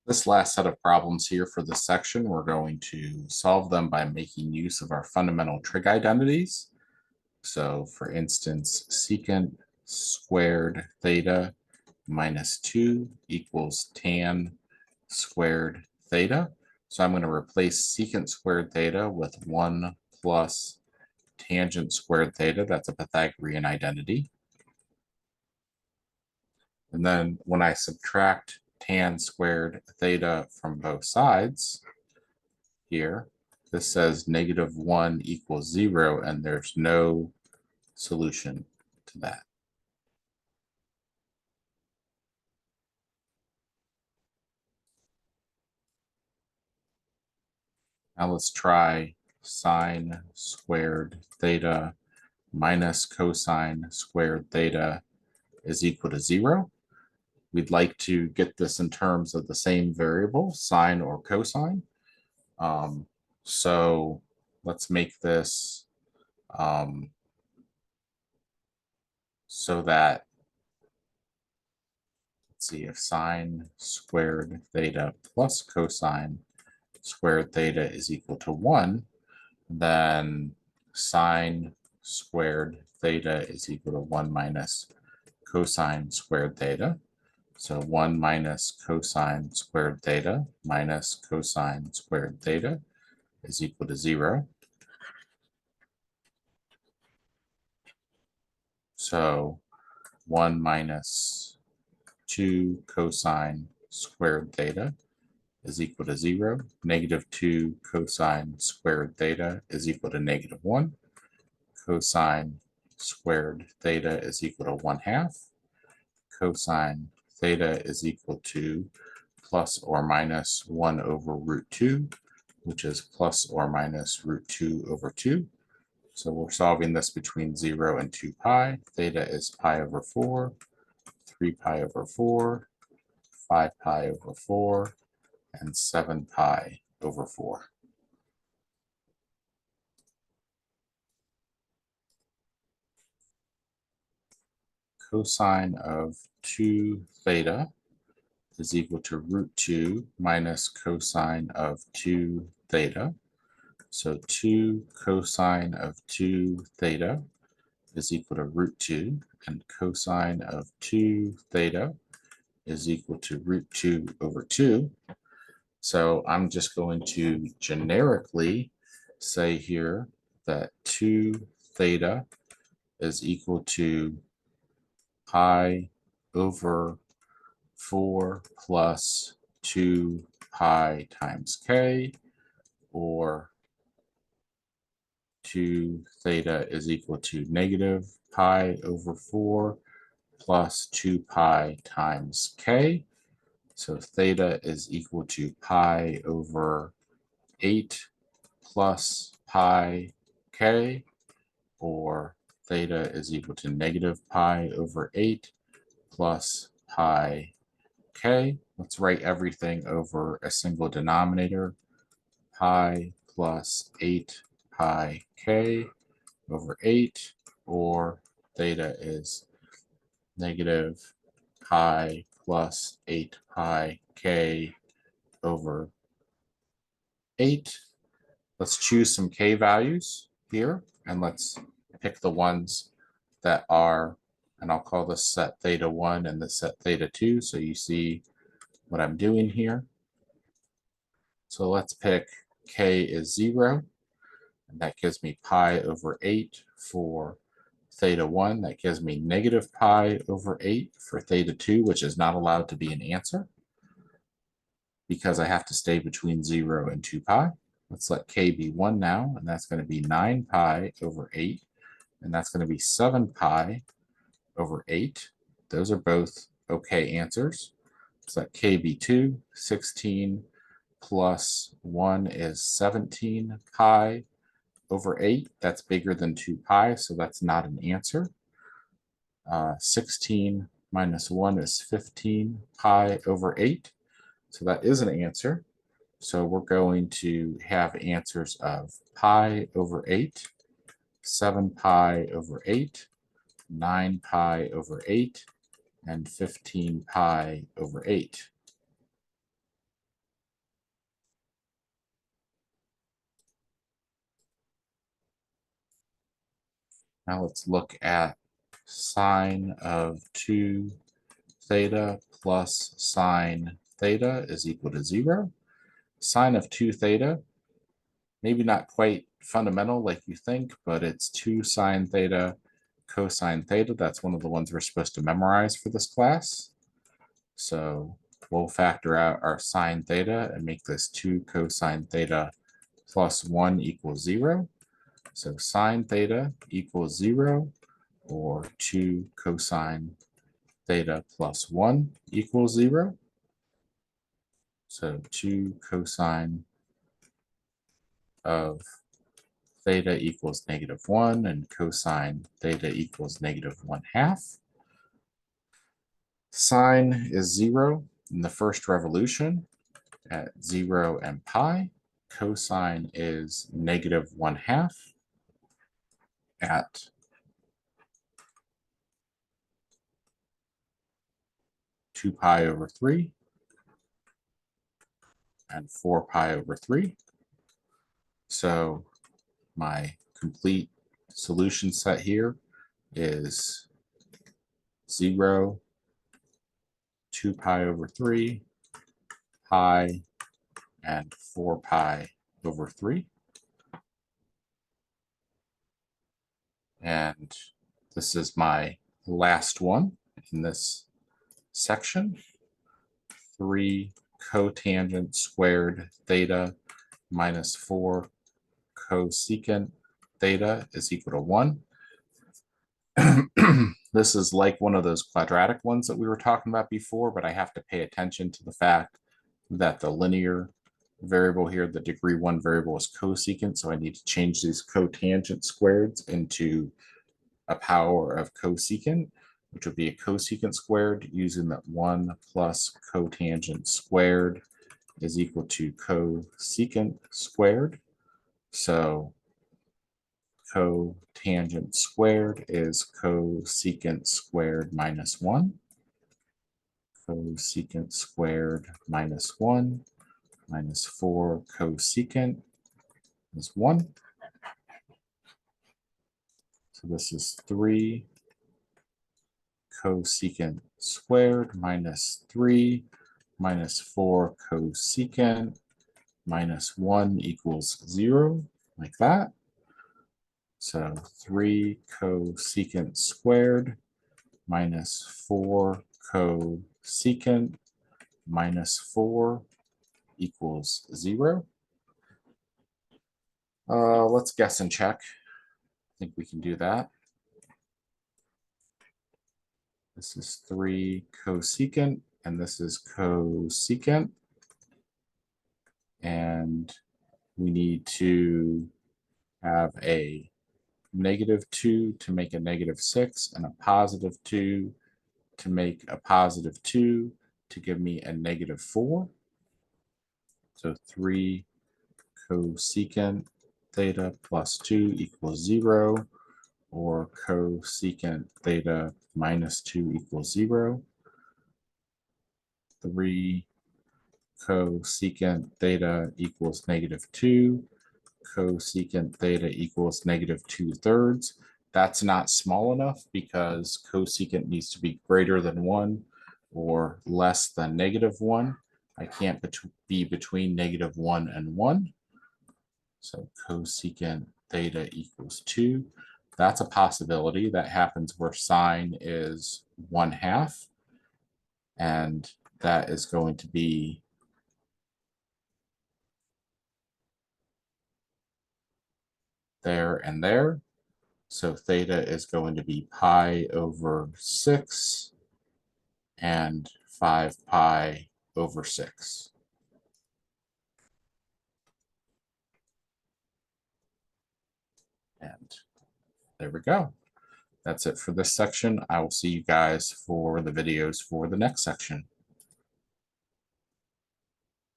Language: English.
This last set of problems here for this section, we're going to solve them by making use of our fundamental trig identities. So for instance, secant squared theta minus 2 equals tan squared theta. So I'm going to replace secant squared theta with 1 plus tangent squared theta. That's a Pythagorean identity. And then when I subtract tan squared theta from both sides here, this says -1 equals 0, and there's no solution to that. Now let's try sine squared theta minus cosine squared theta is equal to 0. We'd like to get this in terms of the same variable, sine or cosine. So let's make this so that, let's see, if sine squared theta plus cosine squared theta is equal to 1, then sine squared theta is equal to 1 minus cosine squared theta. So 1 minus cosine squared theta minus cosine squared theta is equal to 0. So 1 minus 2 cosine squared theta is equal to 0. -2 cosine squared theta is equal to -1. Cosine squared theta is equal to 1/2. Cosine theta is equal to plus or minus 1 over root 2, which is plus or minus root 2 over 2. So we're solving this between 0 and 2 pi. Theta is pi over 4, 3 pi over 4, 5 pi over 4, and 7 pi over 4. Cosine of 2 theta is equal to root 2 minus cosine of 2 theta. So 2 cosine of 2 theta is equal to root 2, and cosine of 2 theta is equal to root 2 over 2. So I'm just going to generically say here that 2 theta is equal to pi over 4 plus 2 pi times k, or 2 theta is equal to negative pi over 4 plus 2 pi times k. So theta is equal to pi over 8 plus pi k, or theta is equal to negative pi over 8 plus pi k. Let's write everything over a single denominator. Pi plus 8 pi k over 8, or theta is negative pi plus 8 pi k over 8. Let's choose some k values here, and let's pick the ones that are, and I'll call this set theta 1 and this set theta 2, so you see what I'm doing here. So let's pick k is 0, and that gives me pi over 8 for theta 1. That gives me negative pi over 8 for theta 2, which is not allowed to be an answer because I have to stay between 0 and 2 pi. Let's let k be 1 now, and that's going to be 9 pi over 8, and that's going to be 7 pi over 8. Those are both okay answers. Let's let k be 2, 16 plus 1 is 17 pi over 8. That's bigger than 2 pi, so that's not an answer. 16 minus 1 is 15 pi over 8. So that is an answer. So we're going to have answers of pi over 8, 7 pi over 8, 9 pi over 8, and 15 pi over 8. Now let's look at sine of 2 theta plus sine theta is equal to 0. Sine of 2 theta, maybe not quite fundamental like you think, but it's 2 sine theta cosine theta. That's one of the ones we're supposed to memorize for this class. So we'll factor out our sine theta and make this 2 cosine theta plus 1 equals 0. So sine theta equals 0, or 2 cosine theta plus 1 equals 0. So 2 cosine of theta equals -1, and cosine theta equals -1/2. Sine is 0 in the first revolution at 0 and pi. Cosine is -1/2 at 2 pi over 3 and 4 pi over 3. So my complete solution set here is 0, 2 pi over 3, pi, and 4 pi over 3. And this is my last one in this section. 3 cotangent squared theta minus 4 cosecant theta is equal to 1. This is like one of those quadratic ones that we were talking about before, but I have to pay attention to the fact that the linear variable here, the degree 1 variable, is cosecant, so I need to change these cotangent squareds into a power of cosecant, which would be a cosecant squared using that 1 plus cotangent squared is equal to cosecant squared. So cotangent squared is cosecant squared minus 1. Cosecant squared minus 1 minus 4 cosecant is 1. So this is 3 cosecant squared minus 3 minus 4 cosecant minus 1 equals 0, like that. So 3 cosecant squared minus 4 cosecant minus 4 equals 0. Let's guess and check. I think we can do that. This is 3 cosecant, and this is cosecant. And we need to have a -2 to make a -6, and a +2 to make a +2 to give me a -4. So 3 cosecant theta plus 2 equals 0, or cosecant theta minus 2 equals 0. 3 cosecant theta equals -2. Cosecant theta equals -2/3. That's not small enough because cosecant needs to be greater than 1 or less than -1. I can't be between -1 and 1. So cosecant theta equals 2. That's a possibility. That happens where sine is 1/2. And that is going to be there and there. So theta is going to be pi over 6 and 5 pi over 6. And there we go. That's it for this section. I will see you guys for the videos for the next section.